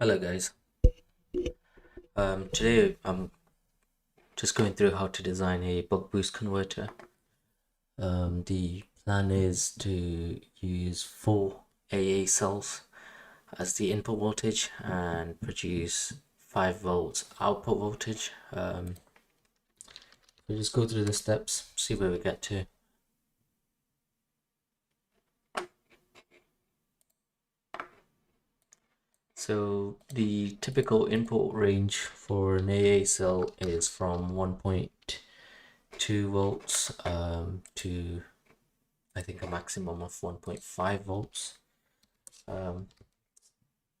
Hello guys. Today I'm just going through how to design a buck boost converter. The plan is to use 4 AA cells as the input voltage and produce 5 volts output voltage. We'll just go through the steps, see where we get to. So the typical input range for an AA cell is from 1.2 volts to I think a maximum of 1.5 volts.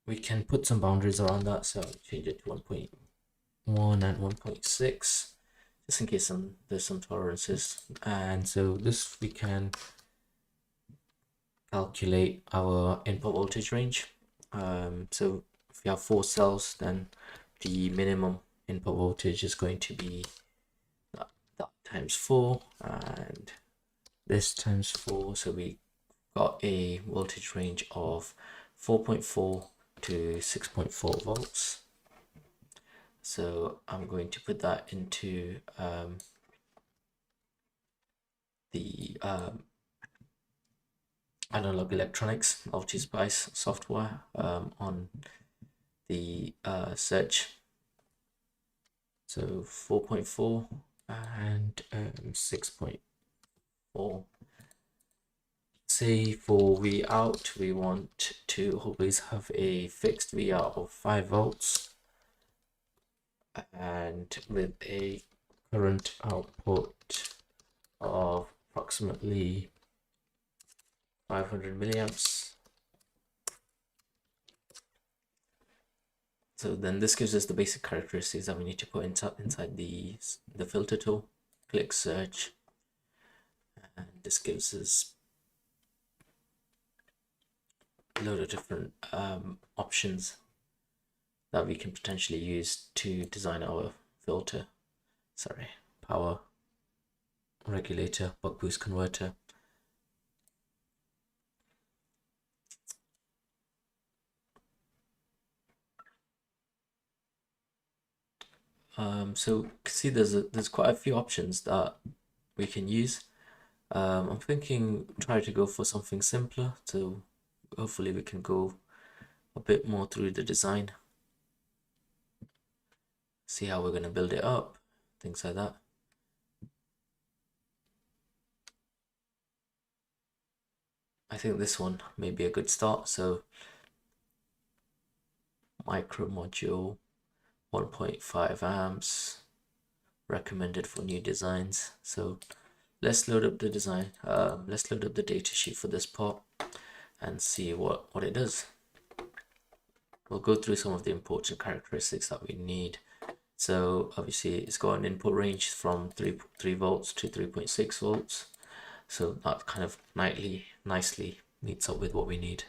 We can put some boundaries around that, so change it to 1.1 and 1.6 just in case there's some tolerances. And so this we can calculate our input voltage range. So if you have 4 cells, then the minimum input voltage is going to be that times 4 and this times 4, so we got a voltage range of 4.4 to 6.4 volts. So I'm going to put that into the Analog Electronics Multispice software on the search. So 4.4 and 6.4. Say for V out, we want to always have a fixed V out of 5 volts and with a current output of approximately 500 milliamps. So then this gives us the basic characteristics that we need to put inside the filter tool. Click search, and this gives us a load of different options that we can potentially use to design our power regulator, buck boost converter. So you can see there's quite a few options that we can use. I'm thinking try to go for something simpler, so hopefully we can go a bit more through the design, see how we're going to build it up, things like that. I think this one may be a good start. So micro module, 1.5 amps, recommended for new designs. So let's load up the design. Let's load up the datasheet for this part and see what it does. We'll go through some of the important characteristics that we need. So obviously it's got an input range from 3 volts to 3.6 volts. So that kind of nicely meets up with what we need.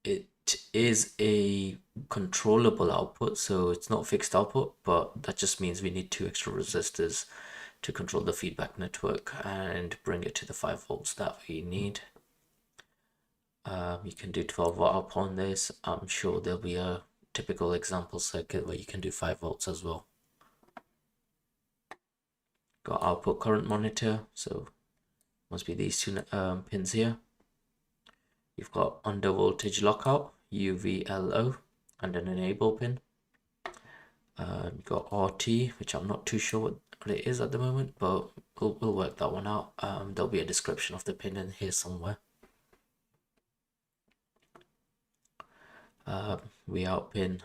It is a controllable output, so it's not fixed output, but that just means we need 2 extra resistors to control the feedback network and bring it to the 5 volts that we need. You can do 12 volt output on this. I'm sure there'll be a typical example circuit where you can do 5 volts as well. Got output current monitor, so must be these 2 pins here. You've got under voltage lockout, UVLO, and an enable pin. You've got RT, which I'm not too sure what it is at the moment, but we'll work that one out. There'll be a description of the pin in here somewhere. V out pin.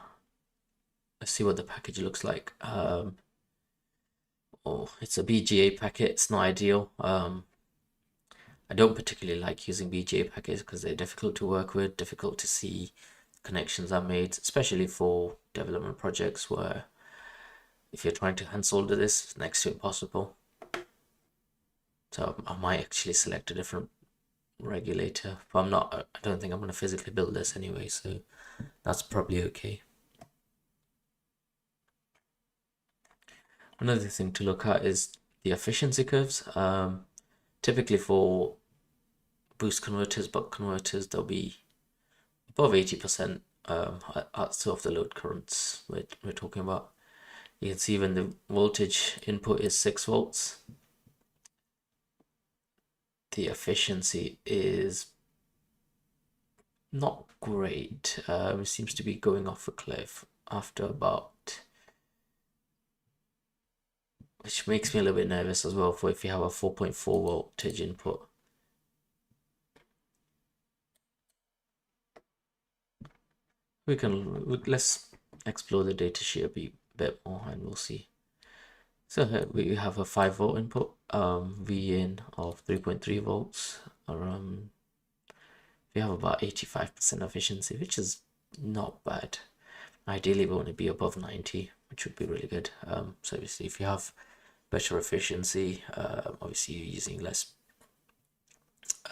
Let's see what the package looks like. Oh, it's a BGA packet. It's not ideal. I don't particularly like using BGA packets because they're difficult to work with, difficult to see connections are made, especially for development projects where if you're trying to hand solder this, it's next to impossible. So I might actually select a different regulator, but I don't think I'm going to physically build this anyway, so that's probably okay. Another thing to look at is the efficiency curves. Typically for boost converters, buck converters, they'll be above 80% at of the load currents we're talking about. You can see when the voltage input is 6 volts, the efficiency is not great. It seems to be going off a cliff after about, which makes me a little bit nervous as well for if you have a 4.4 voltage input. Let's explore the datasheet a bit more and we'll see. So here we have a 5 volt input, V in of 3.3 volts. We have about 85% efficiency, which is not bad. Ideally, we want to be above 90, which would be really good. So obviously, if you have better efficiency, obviously you're using less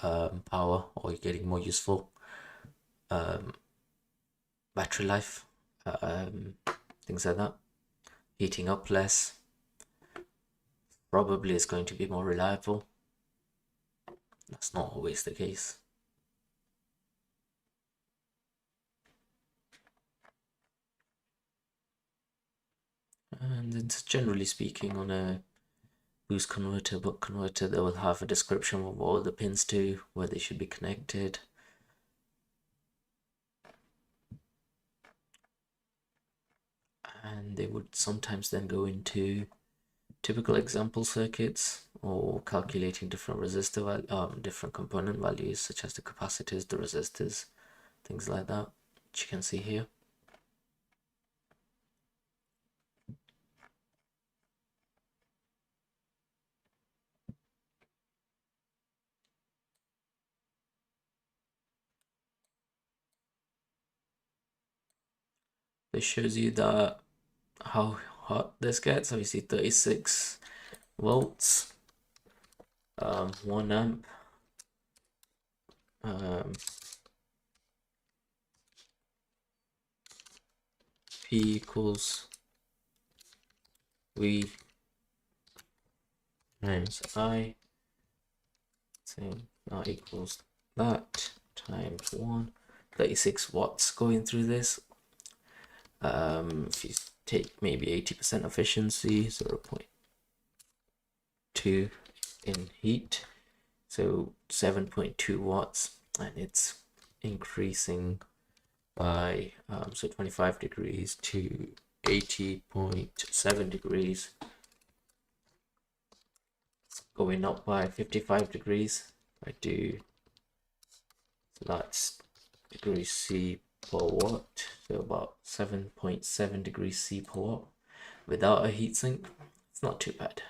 power, or you're getting more useful battery life, things like that. Heating up less probably is going to be more reliable. That's not always the case. And it's generally speaking, on a boost converter, buck converter, they will have a description of all the pins to, where they should be connected. And they would sometimes then go into typical example circuits or calculating different resistor different component values, such as the capacitors, the resistors, things like that, which you can see here. This shows you that how hot this gets. Obviously 36 volts, 1 amp, P equals V times I, so that equals that times 1, 36 watts going through this. If you take maybe 80% efficiency, 0.2 in heat, so 7.2 watts, and it's increasing by so 25 degrees to 80.7 degrees. It's going up by 55 degrees. I do, so that's degrees C per watt, so about 7.7 degrees C per watt without a heatsink. It's not too bad.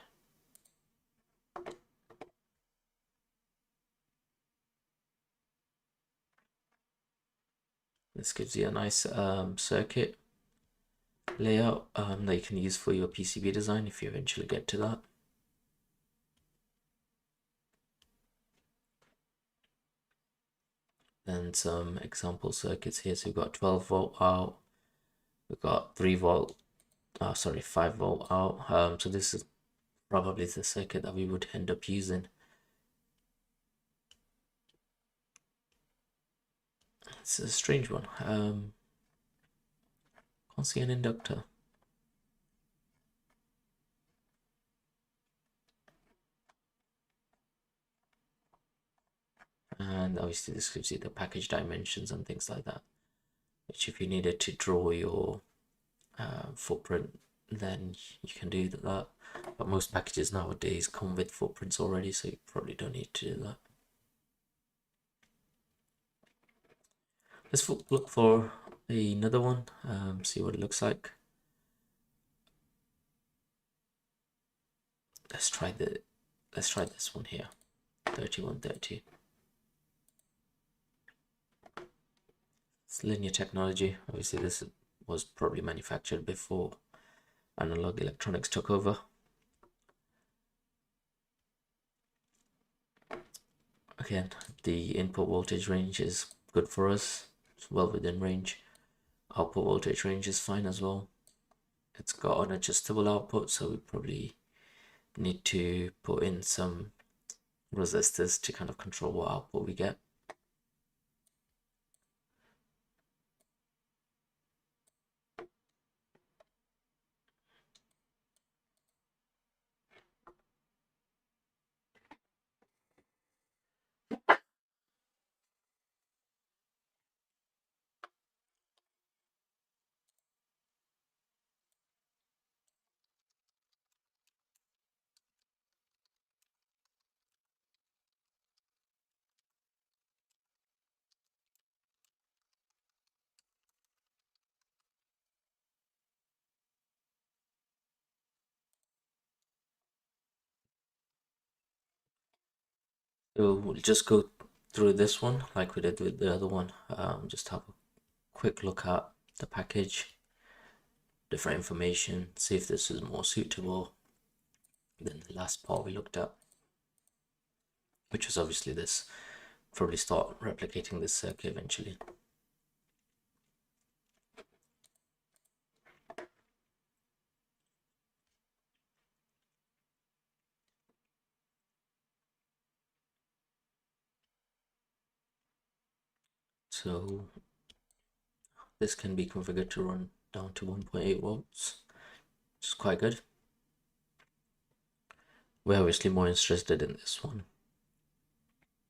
This gives you a nice circuit layout that you can use for your PCB design if you eventually get to that. Then some example circuits here. So we've got 12 volt out, we've got 5 volt out. So this is probably the circuit that we would end up using. It's a strange one. Can't see an inductor. And obviously this gives you the package dimensions and things like that, which if you needed to draw your footprint, then you can do that. But most packages nowadays come with footprints already, so you probably don't need to do that. Let's look for another one, see what it looks like. Let's try this one here, 3130. It's linear technology. Obviously this was probably manufactured before analog electronics took over. Again, the input voltage range is good for us. It's well within range. Output voltage range is fine as well. It's got an adjustable output, so we probably need to put in some resistors to kind of control what output we get. So we'll just go through this one like we did with the other one. Just have a quick look at the package, different information, see if this is more suitable than the last part we looked at, which was obviously this. Probably start replicating this circuit eventually. So this can be configured to run down to 1.8 volts, which is quite good. We're obviously more interested in this one.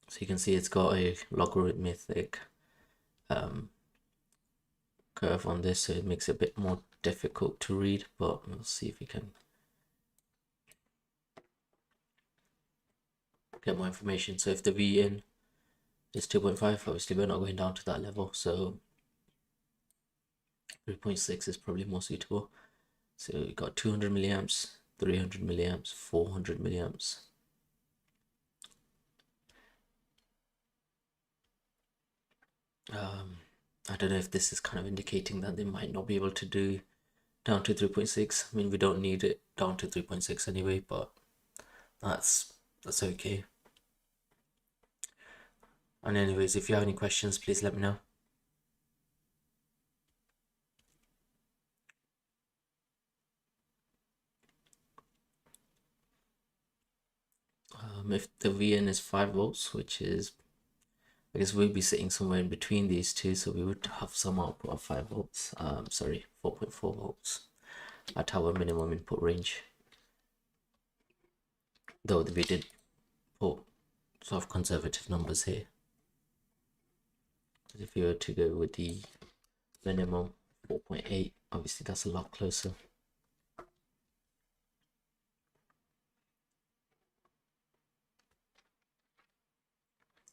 So you can see it's got a logarithmic curve on this, so it makes it a bit more difficult to read, but we'll see if we can get more information. So if the V in is 2.5, obviously we're not going down to that level, so 3.6 is probably more suitable. So we got 200 milliamps, 300 milliamps, 400 milliamps. I don't know if this is kind of indicating that they might not be able to do down to 3.6. I mean, we don't need it down to 3.6 anyway, but that's okay. And anyways, if you have any questions, please let me know. If the VN is 5 volts, which is, I guess we'll be sitting somewhere in between these two, so we would have some output of 5 volts, sorry, 4.4 volts at our minimum input range. Though we did put sort of conservative numbers here. If you were to go with the minimum 4.8, obviously that's a lot closer.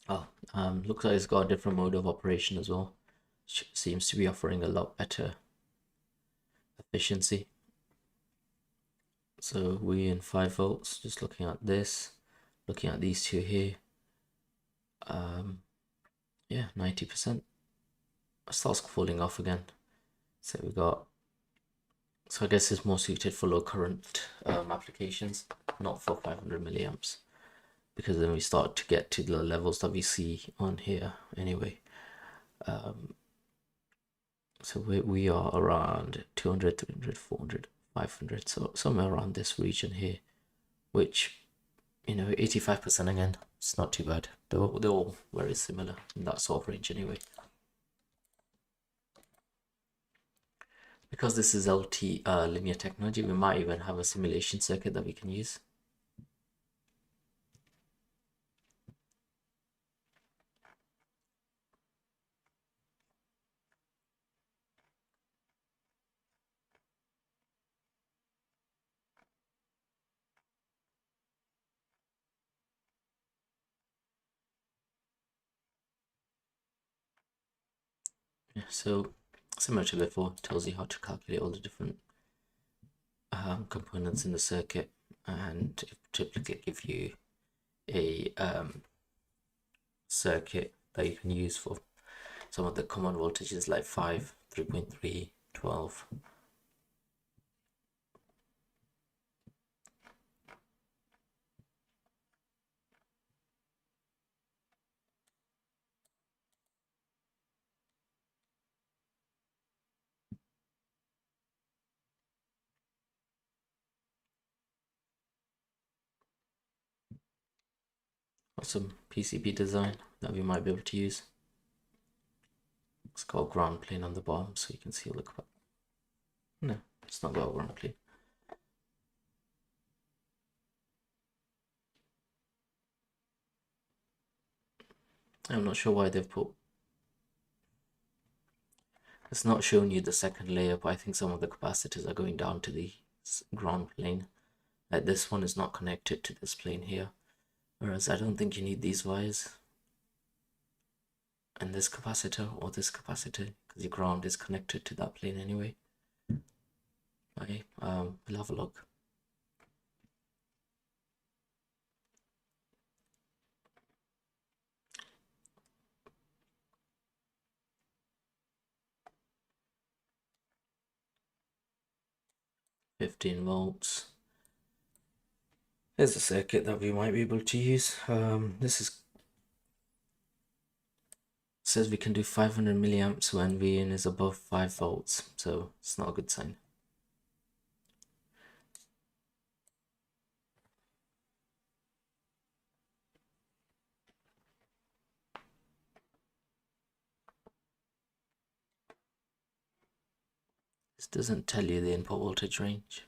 Oh, looks like it's got a different mode of operation as well. Seems to be offering a lot better efficiency. So we in 5 volts, just looking at this, looking at these two here. Yeah, 90%. It starts falling off again. So we got, so I guess it's more suited for low current applications, not for 500 milliamps, because then we start to get to the levels that we see on here anyway. So we are around 200, 300, 400, 500, so somewhere around this region here, which, you know, 85% again, it's not too bad. They're all very similar in that sort of range anyway. Because this is LT linear technology, we might even have a simulation circuit that we can use. Yeah, so similar to before, tells you how to calculate all the different components in the circuit, and typically give you a circuit that you can use for some of the common voltages like 5, 3.3, 12. Some PCB design that we might be able to use. It's got a ground plane on the bottom, so you can see. Look, no, it's not got a ground plane. I'm not sure why they've put. It's not showing you the second layer, but I think some of the capacitors are going down to the ground plane. Like this one is not connected to this plane here, whereas I don't think you need these wires and this capacitor or this capacitor, because your ground is connected to that plane anyway. Okay, we'll have a look. 15 volts. There's a circuit that we might be able to use. This is says we can do 500 milliamps when VIN is above 5 volts, so it's not a good sign. This doesn't tell you the input voltage range.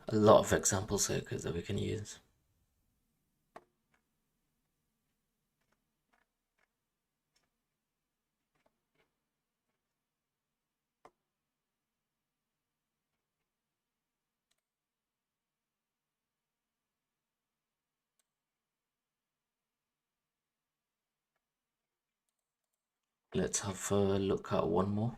A lot of example circuits that we can use. Let's have a look at one more.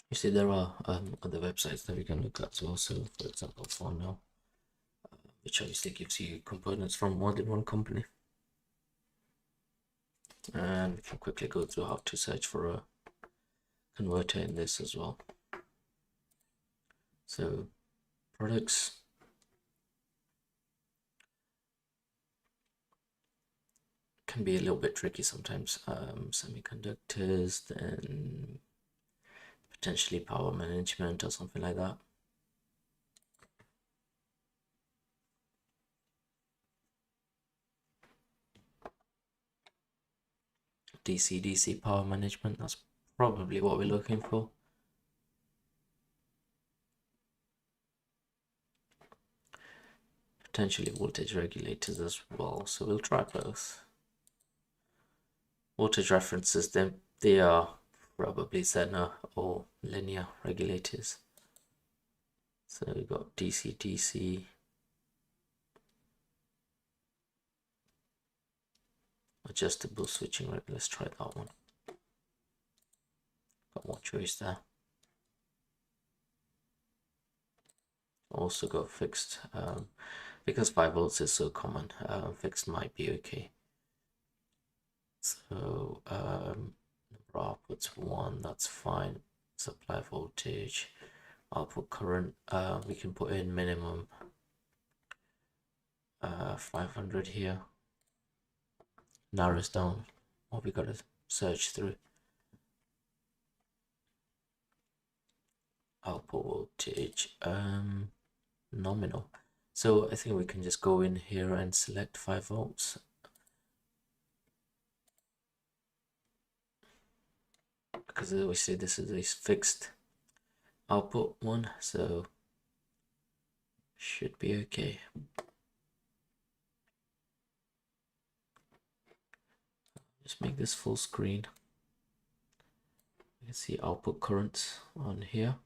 You see, there are other websites that we can look at as well. So, for example, Farnell, which obviously gives you components from more than one company. And we can quickly go through how to search for a converter in this as well. So, products. Can be a little bit tricky sometimes. Semiconductors, then potentially power management or something like that. DC power management, that's probably what we're looking for. Potentially voltage regulators as well, so we'll try both. Voltage references, they are probably Zener or linear regulators. So we've got DC, adjustable switching rate. Let's try that one. Got more choice there. Also got fixed, because 5 volts is so common, fixed might be okay. So number of outputs 1, that's fine. Supply voltage, output current, we can put in minimum 500 here. Narrows down what we gotta search through. Output voltage, nominal. So I think we can just go in here and select 5 volts. Because we see this is a fixed output one, so should be okay. Just make this full screen. You can see output currents on here.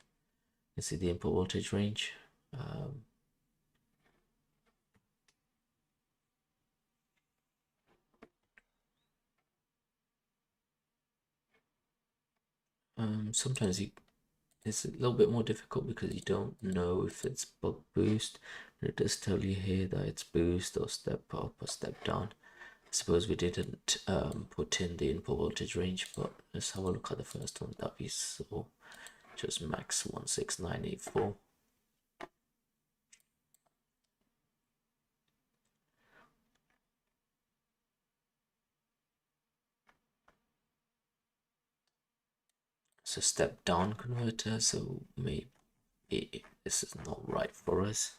You can see the input voltage range. Sometimes it's a little bit more difficult because you don't know if it's buck boost. It does tell you here that it's boost or step up or step down. I suppose we didn't put in the input voltage range, but let's have a look at the first one that we saw, just max 16984. It's a step down converter, so maybe this is not right for us.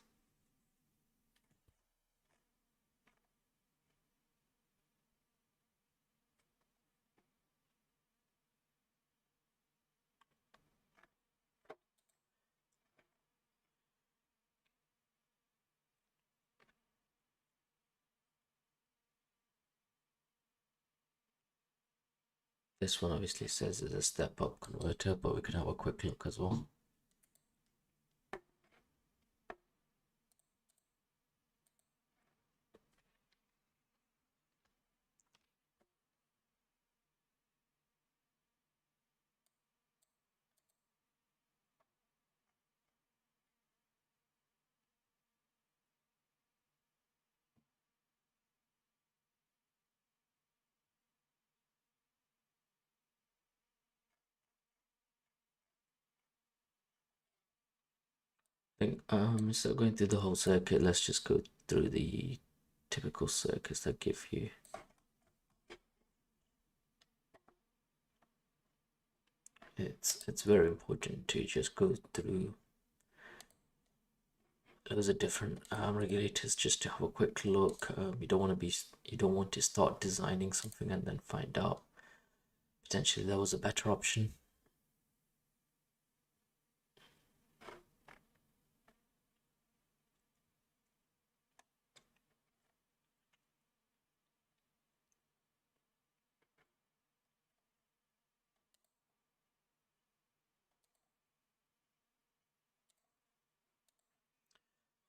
This one obviously says it's a step-up converter, but we can have a quick look as well. Instead of going through the whole circuit, let's just go through the typical circuits that give you. It's very important to just go through loads of different regulators just to have a quick look. You don't want to start designing something and then find out potentially there was a better option.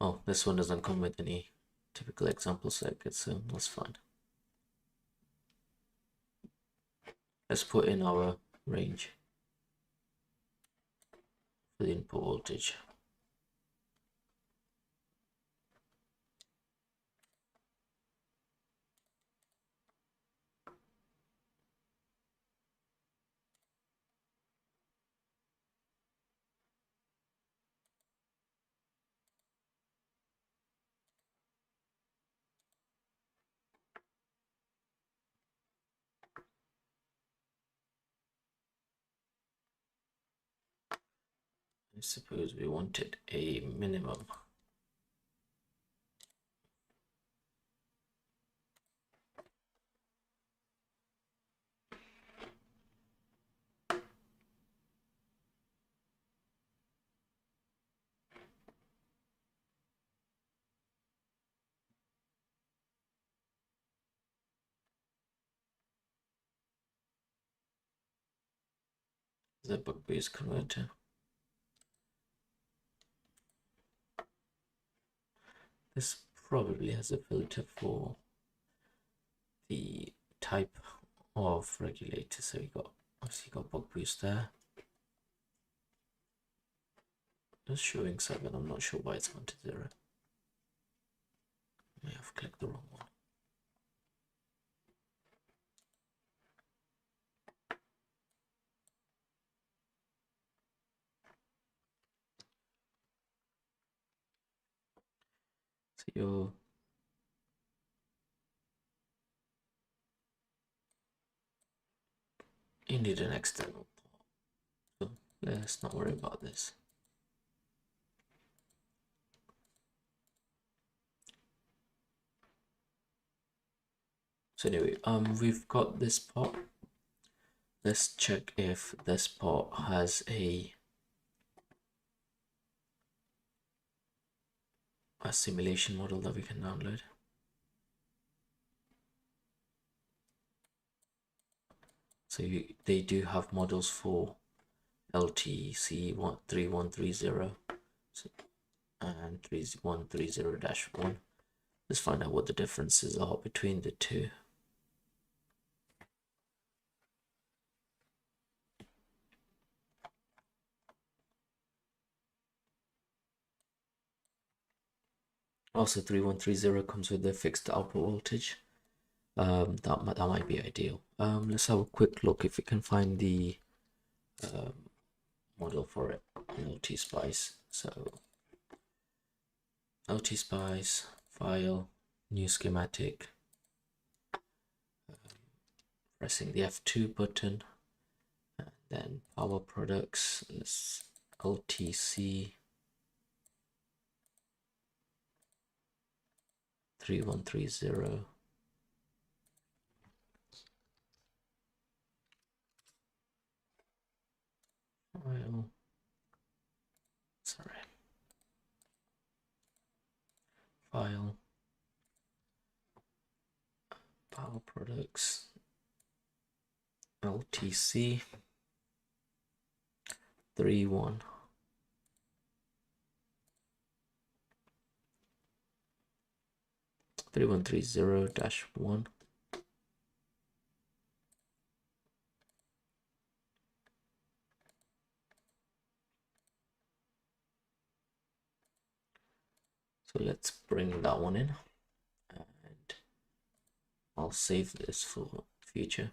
Oh, this one doesn't come with any typical example circuits, so that's fine. Let's put in our range for the input voltage. I suppose we wanted a minimum. The buck-boost converter. This probably has a filter for the type of regulator. So you got obviously got buck-boost there. Just showing 7. I'm not sure why it's gone to 0. I may have clicked the wrong one. So you need an external port. So let's not worry about this. So anyway, we've got this port. Let's check if this port has a simulation model that we can download. So they do have models for LTC3130 and 3130-1. Let's find out what the differences are between the two. Also, 3130 comes with a fixed output voltage. That might be ideal. Let's have a quick look if we can find the model for it in LTSpice. So LTSpice, file, new schematic, pressing the F2 button, and then power products, let's LTC 3130. File, sorry, file, power products, LTC 31 3130-1. So let's bring that one in, and I'll save this for future.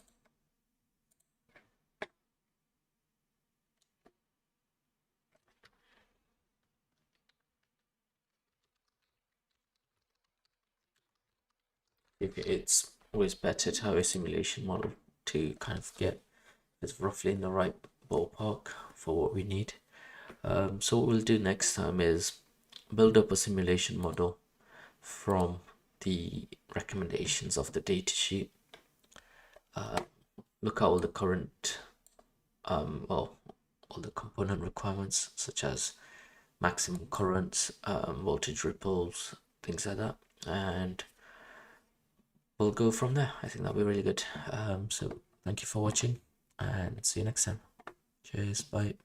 It's always better to have a simulation model to kind of get it's roughly in the right ballpark for what we need. So what we'll do next time is build up a simulation model from the recommendations of the datasheet. Look at all the current, all the component requirements such as maximum currents, voltage ripples, things like that, and we'll go from there. I think that'll be really good. So thank you for watching, and see you next time. Cheers, bye.